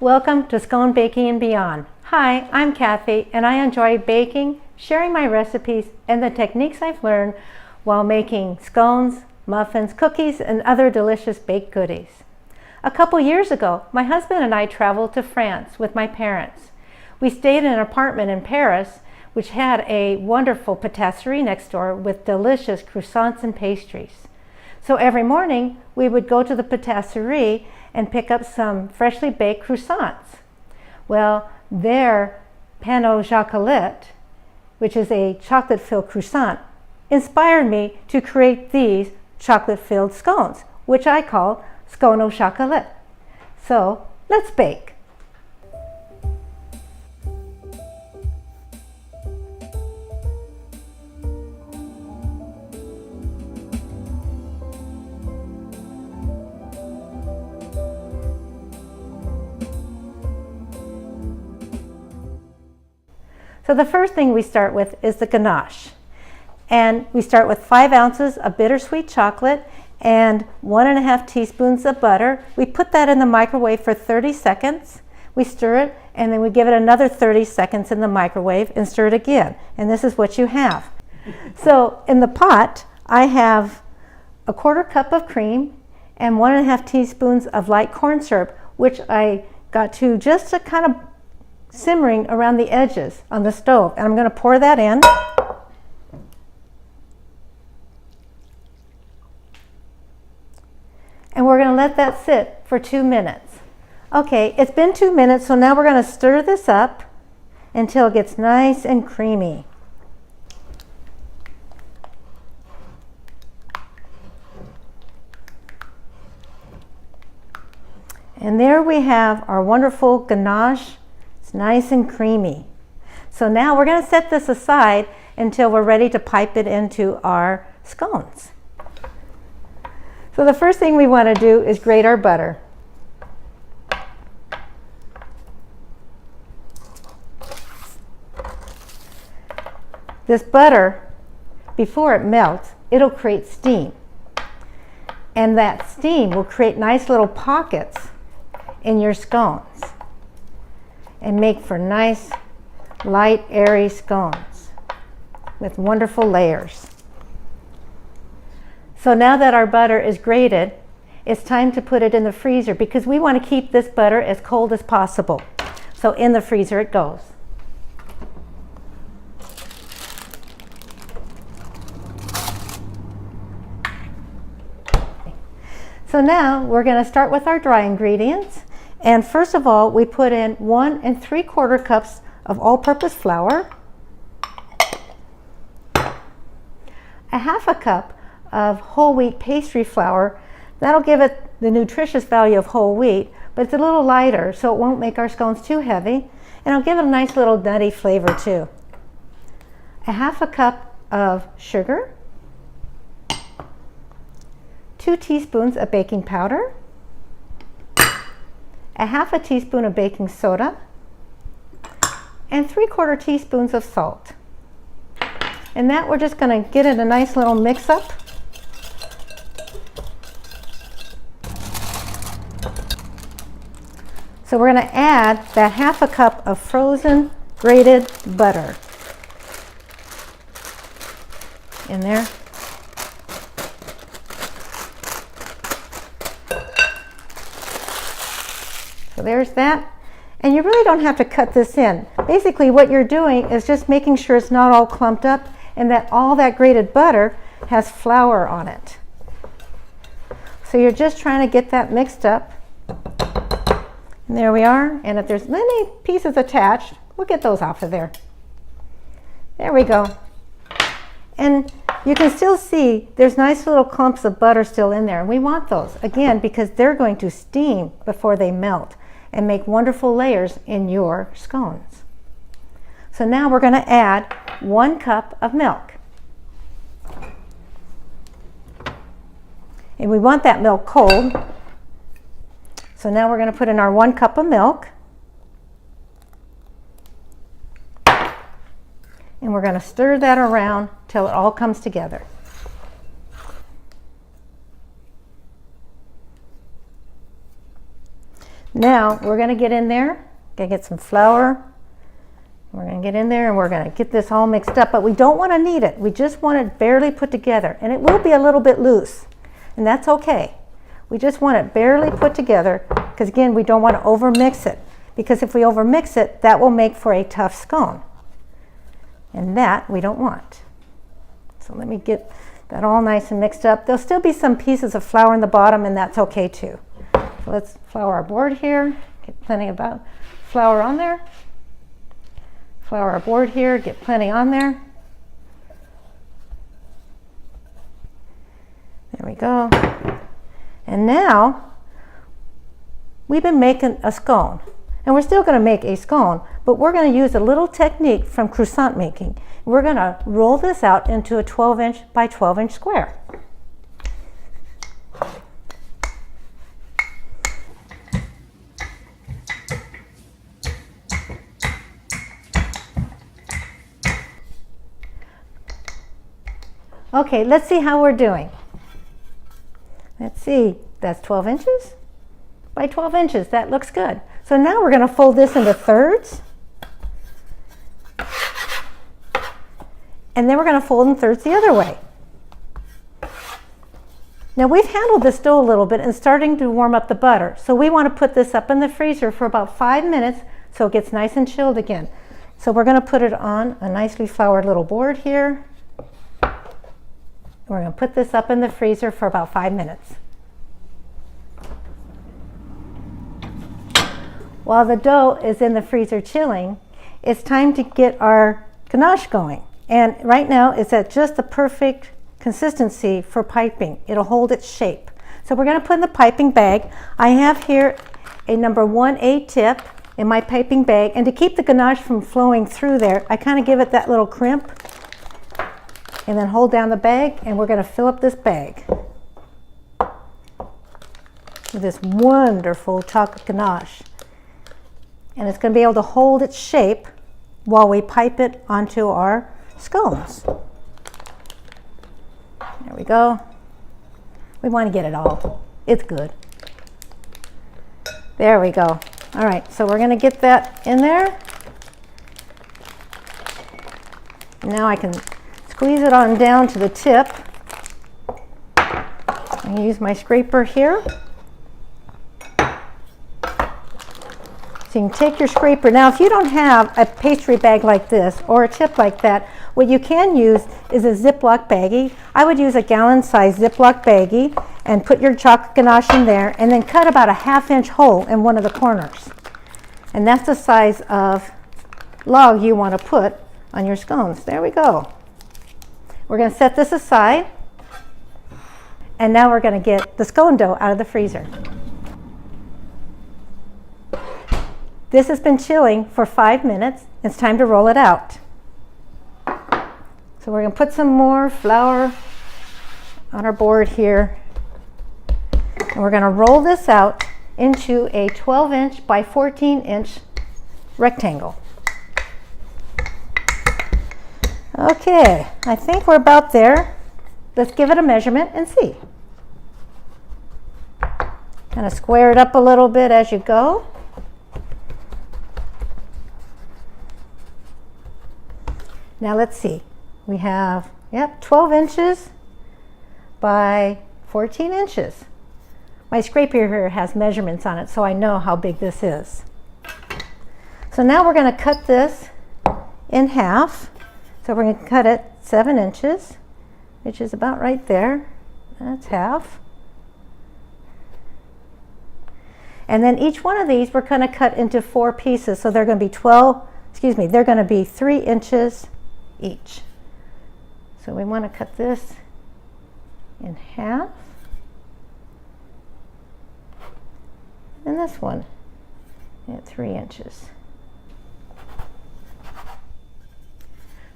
Welcome to Scone Baking and Beyond. Hi, I'm Kathy, and I enjoy baking, sharing my recipes, and the techniques I've learned while making scones, muffins, cookies, and other delicious baked goodies. A couple years ago, my husband and I traveled to France with my parents. We stayed in an apartment in Paris, which had a wonderful patisserie next door with delicious croissants and pastries. So every morning, we would go to the patisserie and pick up some freshly baked croissants. Well, their pain au chocolat, which is a chocolate-filled croissant, inspired me to create these chocolate-filled scones, which I call scone au chocolat. So let's bake. So the first thing we start with is the ganache. And we start with 5 ounces of bittersweet chocolate and 1.5 teaspoons of butter. We put that in the microwave for 30 seconds. We stir it, and then we give it another 30 seconds in the microwave and stir it again. And this is what you have. So in the pot, I have 1/4 cup of cream and 1.5 teaspoons of light corn syrup, which I got to just to kind of simmering around the edges on the stove. And I'm going to pour that in. And we're going to let that sit for 2 minutes. Okay, it's been 2 minutes, so now we're going to stir this up until it gets nice and creamy. And there we have our wonderful ganache. Nice and creamy. So now we're going to set this aside until we're ready to pipe it into our scones. So the first thing we want to do is grate our butter. This butter, before it melts, it'll create steam. And that steam will create nice little pockets in your scones and make for nice, light, airy scones with wonderful layers. So now that our butter is grated, it's time to put it in the freezer because we want to keep this butter as cold as possible. So in the freezer it goes. So now we're going to start with our dry ingredients. And first of all, we put in 1 3/4 cups of all-purpose flour, 1/2 cup of whole wheat pastry flour. That'll give it the nutritious value of whole wheat, but it's a little lighter, so it won't make our scones too heavy, and it'll give it a nice little nutty flavor too. 1/2 cup of sugar, 2 teaspoons of baking powder, 1/2 teaspoon of baking soda, and 3/4 teaspoons of salt. And that we're just going to get it a nice little mix up. So we're going to add that 1/2 cup of frozen grated butter in there. So there's that. And you really don't have to cut this in. Basically what you're doing is just making sure it's not all clumped up and that all that grated butter has flour on it. So you're just trying to get that mixed up. And there we are. And if there's any pieces attached, we'll get those off of there. There we go. And you can still see there's nice little clumps of butter still in there. And we want those, again, because they're going to steam before they melt and make wonderful layers in your scones. So now we're going to add 1 cup of milk. And we want that milk cold. So now we're going to put in our 1 cup of milk. And we're going to stir that around till it all comes together. Now we're going to get in there, gonna get some flour. We're going to get in there and we're going to get this all mixed up, but we don't want to knead it. We just want it barely put together, and it will be a little bit loose, and that's okay. We just want it barely put together because, again, we don't want to overmix it, because if we overmix it, that will make for a tough scone, and that we don't want. So let me get that all nice and mixed up. There'll still be some pieces of flour in the bottom, and that's okay too. So let's flour our board here. Get plenty of flour on there. Flour our board here, get plenty on there. There we go. And now we've been making a scone, and we're still going to make a scone, but we're going to use a little technique from croissant making. We're going to roll this out into a 12-inch by 12-inch square. Okay, let's see how we're doing. Let's see, that's 12 inches by 12 inches. That looks good. So now we're going to fold this into thirds. And then we're going to fold in thirds the other way. Now we've handled this dough a little bit and starting to warm up the butter. So we want to put this up in the freezer for about 5 minutes so it gets nice and chilled again. So we're going to put it on a nicely floured little board here. We're going to put this up in the freezer for about 5 minutes. While the dough is in the freezer chilling, it's time to get our ganache going. And right now it's at just the perfect consistency for piping. It'll hold its shape. So we're going to put in the piping bag. I have here a number 1/8 tip in my piping bag, and to keep the ganache from flowing through there, I kind of give it that little crimp. And then hold down the bag, and we're going to fill up this bag with this wonderful chocolate ganache. And it's going to be able to hold its shape while we pipe it onto our scones. There we go. We want to get it all. It's good. There we go. All right, so we're going to get that in there. Now I can squeeze it on down to the tip. I use my scraper here. So you can take your scraper. Now if you don't have a pastry bag like this or a tip like that, what you can use is a Ziploc baggie. I would use a gallon-sized Ziploc baggie and put your chocolate ganache in there and then cut about a 1/2-inch hole in one of the corners. And that's the size of log you want to put on your scones. There we go. We're going to set this aside, and now we're going to get the scone dough out of the freezer. This has been chilling for 5 minutes. It's time to roll it out. So we're going to put some more flour on our board here, and we're going to roll this out into a 12-inch by 14-inch rectangle. Okay, I think we're about there. Let's give it a measurement and see. Kind of square it up a little bit as you go. Now let's see. We have, 12 inches by 14 inches. My scraper here has measurements on it, so I know how big this is. So now we're going to cut this in half. So we're going to cut it 7 inches, which is about right there. That's half. And then each one of these we're going to cut into 4 pieces. So they're going to be they're going to be 3 inches each. So we want to cut this in half. And this one at 3 inches.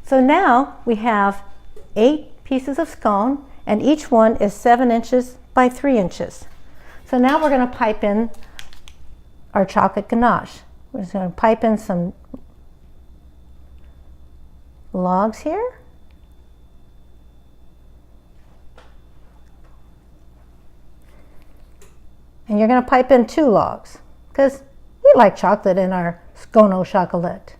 So now we have 8 pieces of scone, and each one is 7 inches by 3 inches. So now we're going to pipe in our chocolate ganache. We're just going to pipe in some logs here. And you're going to pipe in 2 logs because we like chocolate in our scone au chocolat.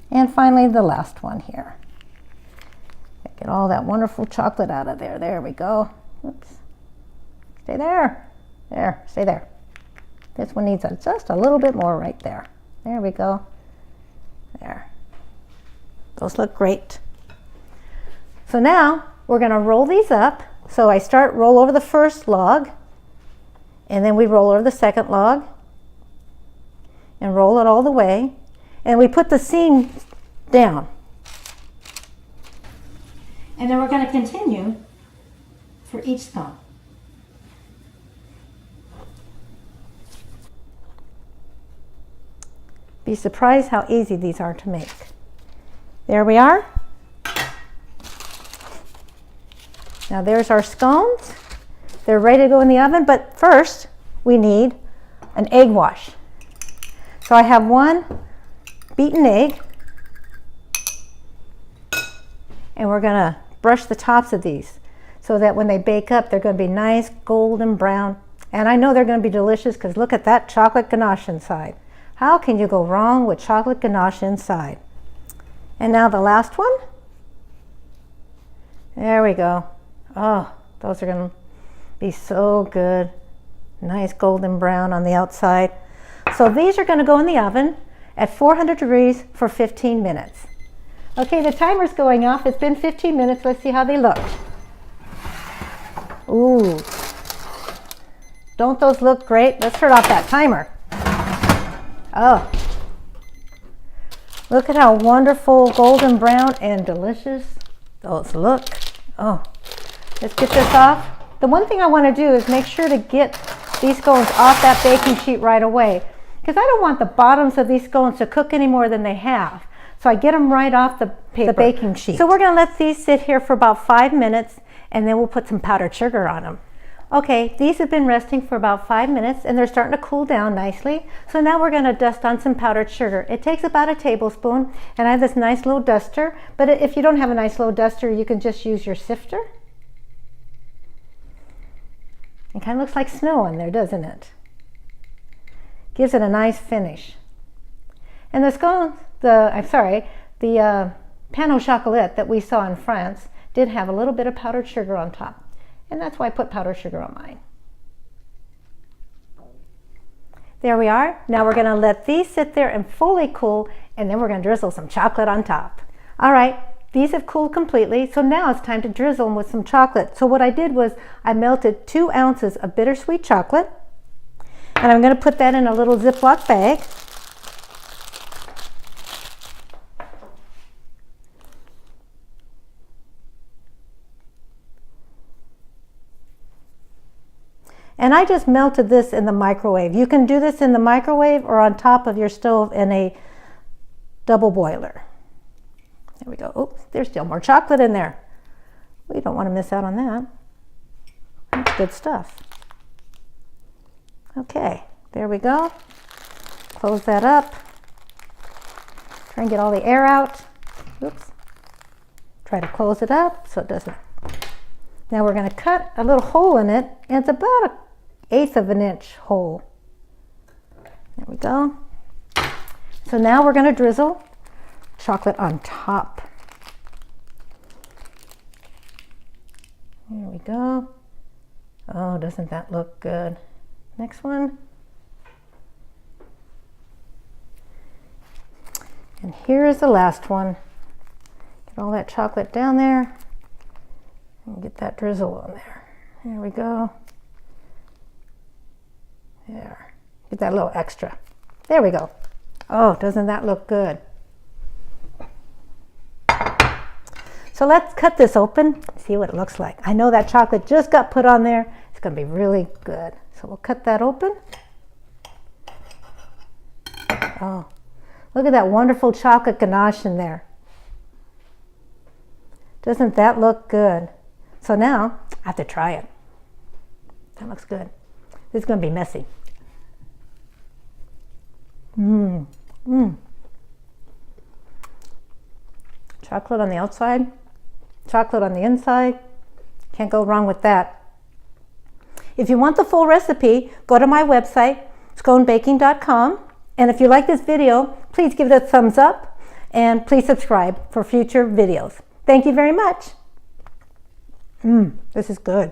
And finally, the last one here. Get all that wonderful chocolate out of there. There we go. Oops. Stay there. There, stay there. This one needs just a little bit more right there. There we go. There. Those look great. So now we're going to roll these up. So I roll over the first log, and then we roll over the second log and roll it all the way. And we put the seam down. And then we're going to continue for each scone. Be surprised how easy these are to make. There we are. Now there's our scones. They're ready to go in the oven, but first we need an egg wash. So I have one beaten egg, and we're going to brush the tops of these so that when they bake up, they're going to be nice golden brown. And I know they're going to be delicious because look at that chocolate ganache inside. How can you go wrong with chocolate ganache inside? And now the last one. There we go. Oh, those are going to be so good. Nice golden brown on the outside. So these are going to go in the oven at 400 degrees for 15 minutes. Okay, the timer's going off. It's been 15 minutes. Let's see how they look. Ooh. Don't those look great? Let's turn off that timer. Oh. Look at how wonderful golden brown and delicious those look. Oh. Let's get this off. The one thing I want to do is make sure to get these scones off that baking sheet right away, because I don't want the bottoms of these scones to cook any more than they have. So I get them right off the baking sheet. So we're going to let these sit here for about 5 minutes, and then we'll put some powdered sugar on them. Okay, these have been resting for about 5 minutes, and they're starting to cool down nicely. So now we're going to dust on some powdered sugar. It takes about a tablespoon, and I have this nice little duster. But if you don't have a nice little duster, you can just use your sifter. It kind of looks like snow in there, doesn't it? Gives it a nice finish. And the scones, the pain au chocolat that we saw in France did have a little bit of powdered sugar on top. And that's why I put powdered sugar on mine. There we are. Now we're going to let these sit there and fully cool, and then we're going to drizzle some chocolate on top. All right, these have cooled completely, so now it's time to drizzle them with some chocolate. So what I did was I melted 2 ounces of bittersweet chocolate, and I'm going to put that in a little Ziploc bag. And I just melted this in the microwave. You can do this in the microwave or on top of your stove in a double boiler. There we go. Oops, there's still more chocolate in there. We don't want to miss out on that. That's good stuff. Okay, there we go. Close that up. Try and get all the air out. Oops. Try to close it up so it doesn't. Now we're going to cut a little hole in it, and it's about 1/8 of an inch hole. There we go. So now we're going to drizzle chocolate on top. There we go. Oh, doesn't that look good? Next one. And here is the last one. Get all that chocolate down there and get that drizzle on there. There we go. There. Get that little extra. There we go. Oh, doesn't that look good? So let's cut this open and see what it looks like. I know that chocolate just got put on there. It's going to be really good. So we'll cut that open. Oh, look at that wonderful chocolate ganache in there. Doesn't that look good? So now I have to try it. That looks good. This is going to be messy. Chocolate on the outside, chocolate on the inside. Can't go wrong with that. If you want the full recipe, go to my website, sconebaking.com. And if you like this video, please give it a thumbs up and please subscribe for future videos. Thank you very much. This is good.